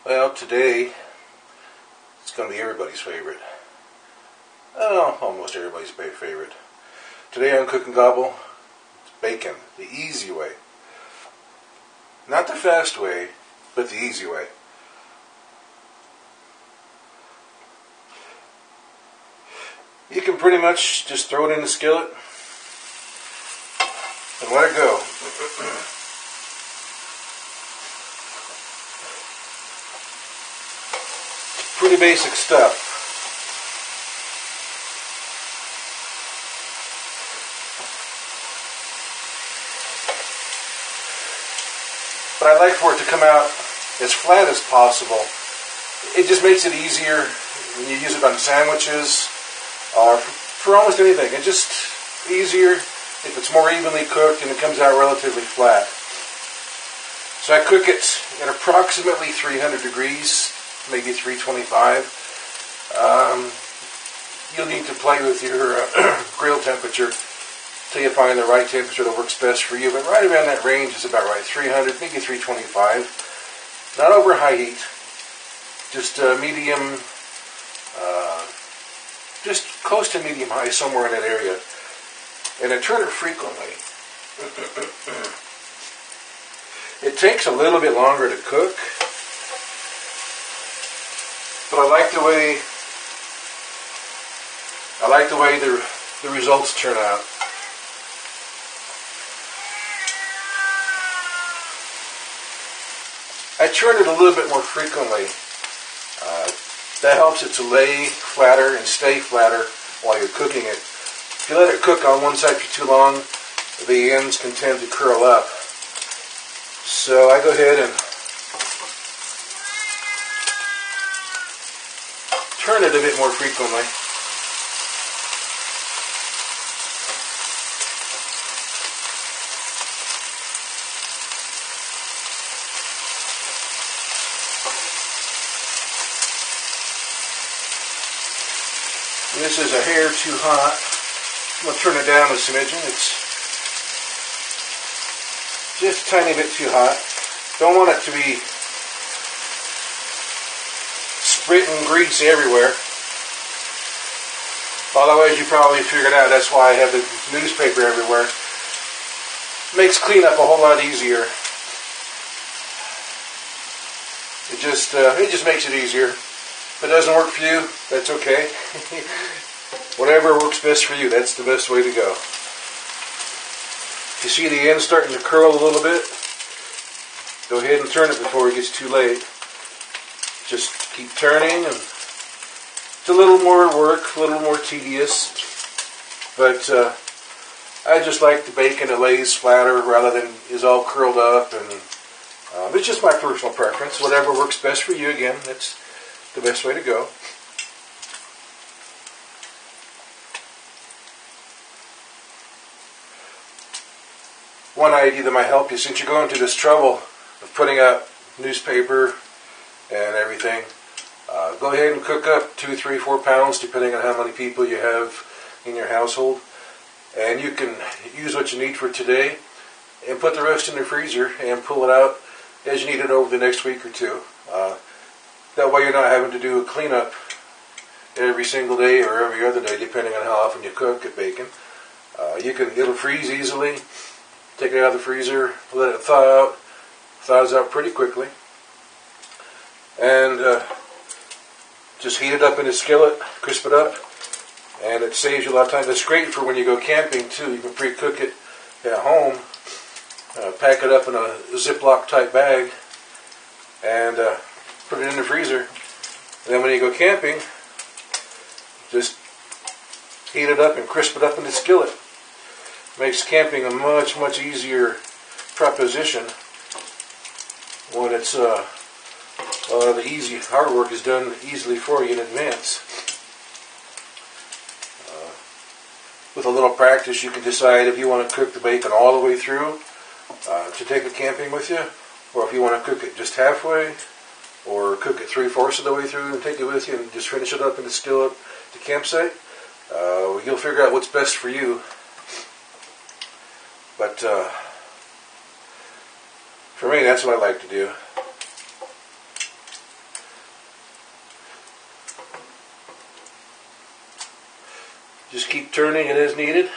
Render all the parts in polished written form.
Well, today it's going to be everybody's favorite. Oh, almost everybody's favorite. Today on Cook and Gobble, it's bacon, the easy way. Not the fast way, but the easy way. You can pretty much just throw it in the skillet and let it go. Pretty basic stuff. But I like for it to come out as flat as possible. It just makes it easier when you use it on sandwiches or for almost anything. It's just easier if it's more evenly cooked and it comes out relatively flat. So I cook it at approximately 300 degrees, maybe 325. You'll need to play with your grill temperature till you find the right temperature that works best for you. But right around that range is about right. 300, maybe 325. Not over high heat. Just medium, just close to medium high, somewhere in that area. And I turn it frequently. It takes a little bit longer to cook, but I like the way the results turn out. I turn it a little bit more frequently. That helps it to lay flatter and stay flatter while you're cooking it. If you let it cook on one side for too long, the ends can tend to curl up. So I go ahead and turn it a bit more frequently. This is a hair too hot. I'm going to turn it down a smidgen. It's just a tiny bit too hot. Don't want it to be spritting grease everywhere. Otherwise, you probably figured out that's why I have the newspaper everywhere. Makes cleanup a whole lot easier. It just makes it easier. If it doesn't work for you, that's okay. Whatever works best for you, that's the best way to go. If you see the end starting to curl a little bit, go ahead and turn it before it gets too late. Just keep turning, and it's a little more work, a little more tedious, but I just like the bacon that lays flatter rather than is all curled up, and it's just my personal preference. Whatever works best for you, again, that's the best way to go. One idea that might help you, since you're going to this trouble of putting up newspaper and everything, go ahead and cook up 2, 3, 4 pounds, depending on how many people you have in your household. And you can use what you need for today and put the rest in the freezer and pull it out as you need it over the next week or two. That way you're not having to do a cleanup every single day or every other day, depending on how often you cook at bacon. It'll freeze easily. Take it out of the freezer, let it thaw out. Thaws out pretty quickly. And just heat it up in a skillet, crisp it up, and it saves you a lot of time. It's great for when you go camping too. You can pre-cook it at home, pack it up in a Ziploc type bag, and put it in the freezer. And then when you go camping, just heat it up and crisp it up in the skillet. Makes camping a much, much easier proposition when it's the easy hard work is done easily for you in advance. With a little practice, you can decide if you want to cook the bacon all the way through to take it camping with you, or if you want to cook it just halfway, or cook it 3/4 of the way through and take it with you and just finish it up in the skillet at the campsite. You'll figure out what's best for you. But for me, that's what I like to do. Just keep turning it as needed.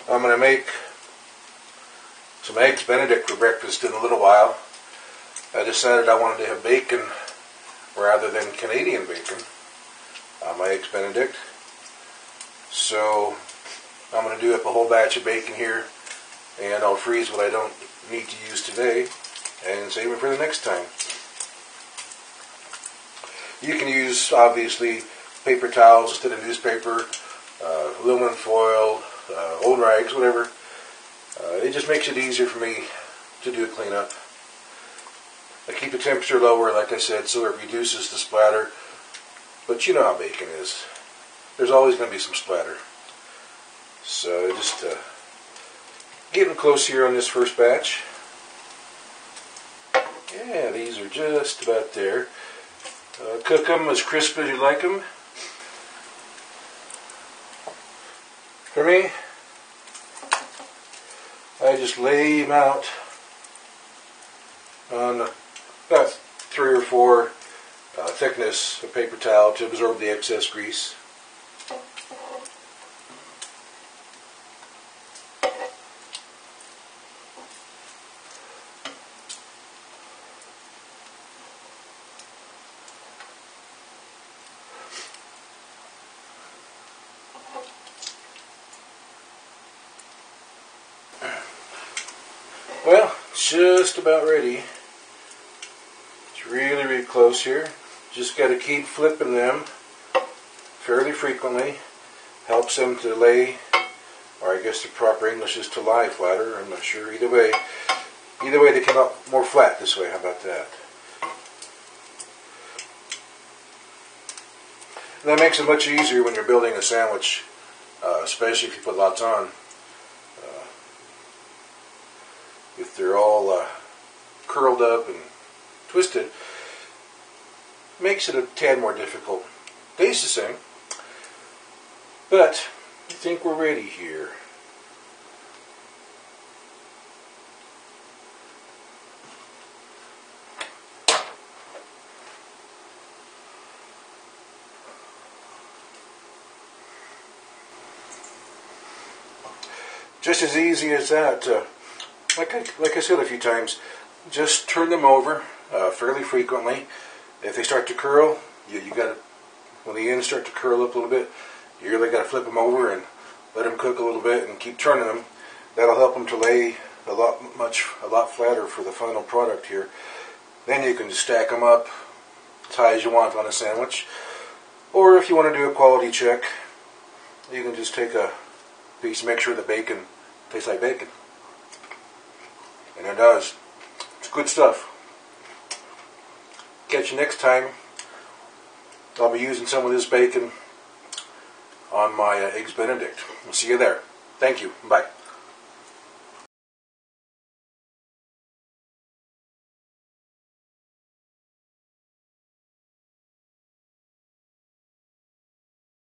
I'm going to make some Eggs Benedict for breakfast in a little while. I decided I wanted to have bacon rather than Canadian bacon on my Eggs Benedict. So I'm going to do up a whole batch of bacon here, and I'll freeze what I don't need to use today and save it for the next time. You can use, obviously, paper towels instead of newspaper, aluminum foil, old rags, whatever. It just makes it easier for me to do a cleanup. I keep the temperature lower, like I said, so it reduces the splatter. But you know how bacon is. There's always going to be some splatter. So just getting close here on this first batch. Yeah, these are just about there. Cook them as crisp as you like them. For me, I just lay them out on about 3 or 4 thickness of paper towel to absorb the excess grease. Well, it's just about ready. It's really, really close here. Just got to keep flipping them fairly frequently. Helps them to lay, or I guess the proper English is to lie flatter. I'm not sure. Either way they come out more flat this way. How about that? And that makes it much easier when you're building a sandwich, especially if you put lots on. If they're all curled up and twisted, makes it a tad more difficult. Tastes the same, but I think we're ready here. Just as easy as that. Like I said a few times, just turn them over fairly frequently. If they start to curl, you got to, when the ends start to curl up a little bit, you really got to flip them over and let them cook a little bit and keep turning them. That'll help them to lay a lot flatter for the final product here. Then you can just stack them up as high as you want on a sandwich. Or if you want to do a quality check, you can just take a piece and make sure the bacon tastes like bacon. And it does. It's good stuff. Catch you next time. I'll be using some of this bacon on my Eggs Benedict. We'll see you there. Thank you. Bye.